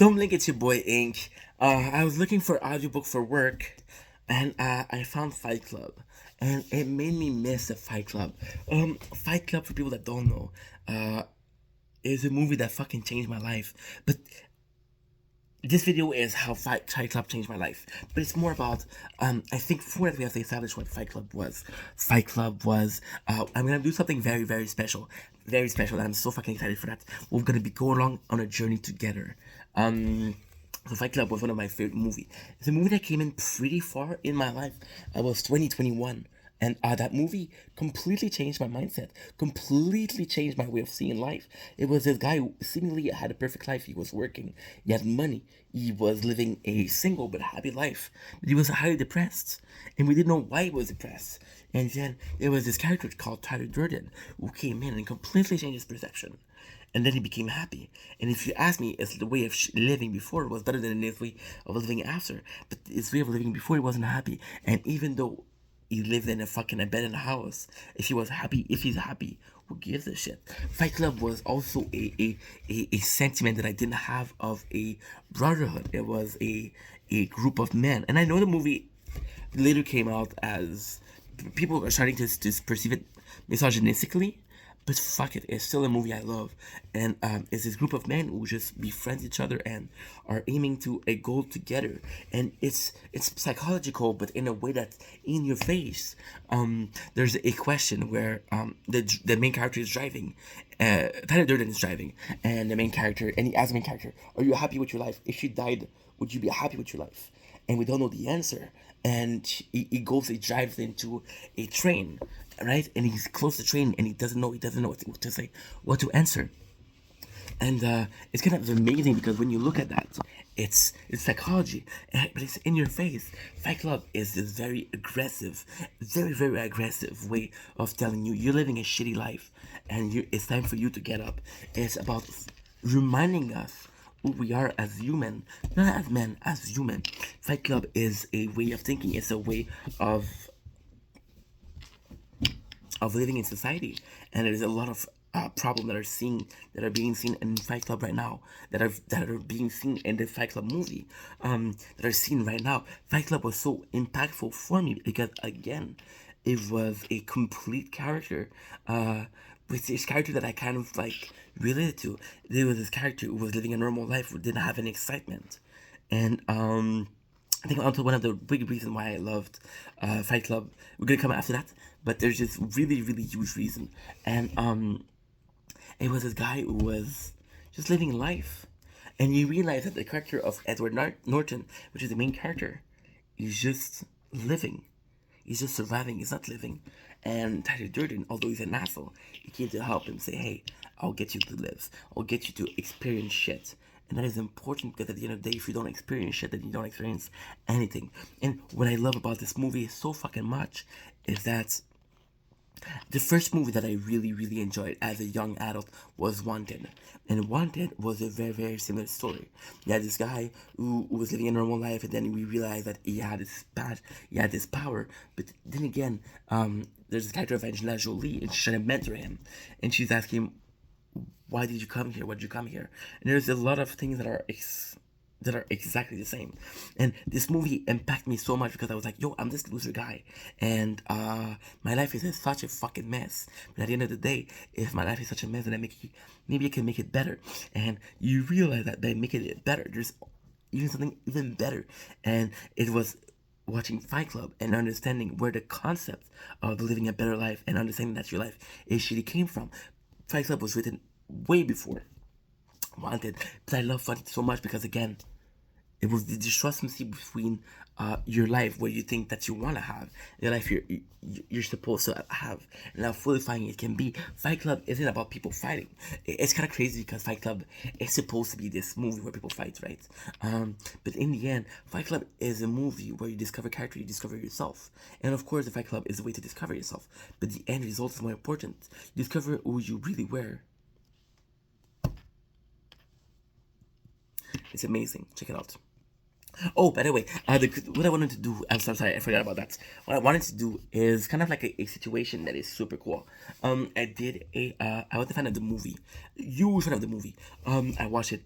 Don't blink, it's your boy Ink. I was looking for audiobook for work, and I found Fight Club, and it made me miss the Fight Club. Fight Club, for people that don't know, uh, is a movie that fucking changed my life. But this video is how Fight Club changed my life. But it's more about, I think before that we have to establish what Fight Club was. Fight Club was, I'm gonna do something very, very special. Very special, and I'm so fucking excited for that. We're gonna be going along on a journey together. So Fight Club was one of my favorite movies. It's a movie that came in pretty far in my life. I was 2021. And that movie completely changed my mindset, completely changed my way of seeing life. It was this guy who seemingly had a perfect life. He was working, he had money, he was living a single but happy life. But he was highly depressed, and we didn't know why he was depressed. And then there was this character called Tyler Durden who came in and completely changed his perception. And then he became happy. And if you ask me, it's the way of living before was better than his way of living after. But his way of living before, he wasn't happy. And even though he lived in a fucking abandoned house, if he was happy, if he's happy, who gives a shit? Fight Club was also a sentiment that I didn't have of a brotherhood. It was a group of men. And I know the movie later came out as people are starting to perceive it misogynistically, but fuck it, it's still a movie I love. And it's this group of men who just befriend each other and are aiming to a goal together. And it's psychological, but in a way that's in your face. There's a question where the main character is driving. Tyler Durden is driving, and the main character, and he asks the main character, "Are you happy with your life? If you died, would you be happy with your life?" And we don't know the answer. And he drives into a train, right? And he's close to the train, and he doesn't know what to say, what to answer. And it's kind of amazing because when you look at that, it's psychology, but it's in your face. Fight Club is this very aggressive, very very aggressive way of telling you you're living a shitty life, and it's time for you to get up. It's about reminding us who we are as human, not as men, as human. Fight Club is a way of thinking. It's a way of living in society, and there's a lot of problems that are being seen in Fight Club right now, that are being seen in the Fight Club movie, that are seen right now. Fight Club was so impactful for me because again, it was a complete character, with this character that I kind of like related to. There was this character who was living a normal life, who didn't have any excitement, and I think also one of the big reasons why I loved Fight Club. We're gonna come after that, but there's this really, really huge reason, and it was this guy who was just living life, and you realize that the character of Edward Norton, which is the main character, is just living. He's just surviving. He's not living. And Tyler Durden, although he's an asshole, he came to help him say, "Hey, I'll get you to live. I'll get you to experience shit." And that is important because at the end of the day, if you don't experience shit, then you don't experience anything. And what I love about this movie so fucking much is that the first movie that I really, really enjoyed as a young adult was Wanted. And Wanted was a very, very similar story. You had this guy who was living a normal life, and then we realized that he had this power. But then again, there's this character of Angelina Jolie, and she's trying to mentor him. And she's asking him, "Why did you come here? Why did you come here?" And there's a lot of things that are exactly the same. And this movie impacted me so much because I was like, yo, I'm this loser guy. And my life is such a fucking mess. But at the end of the day, if my life is such a mess, then maybe I can make it better. And you realize that by making it better, there's even something even better. And it was watching Fight Club and understanding where the concept of living a better life and understanding that your life is shitty came from. Fight Club was written way before Wanted, but I love Wanted so much because again, it was the discrepancy between your life, what you think that you want to have, your life you're supposed to have, and how fulfilling it can be. Fight Club isn't about people fighting. It's kind of crazy because Fight Club is supposed to be this movie where people fight, right? But in the end, Fight Club is a movie where you discover character, you discover yourself, and of course, the Fight Club is a way to discover yourself. But the end result is more important. You discover who you really were. It's amazing. Check it out. Oh, by the way, what I wanted to do, I'm so sorry, I forgot about that. What I wanted to do is kind of like a situation that is super cool. I was a fan of the movie, huge fan of the movie. I watched it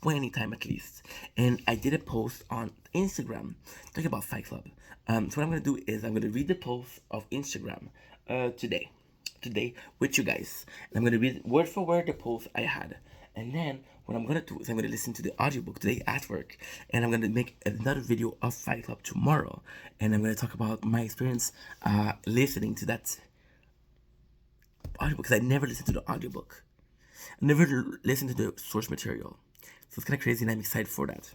20 times at least. And I did a post on Instagram talking about Fight Club. So what I'm gonna do is I'm gonna read the post of Instagram today with you guys. And I'm gonna read word for word the post I had. And then what I'm gonna do is I'm gonna listen to the audiobook today at work, and I'm gonna make another video of Fight Club tomorrow, and I'm gonna talk about my experience listening to that audiobook, because I never listened to the audiobook. I never listened to the source material. So it's kind of crazy, and I'm excited for that.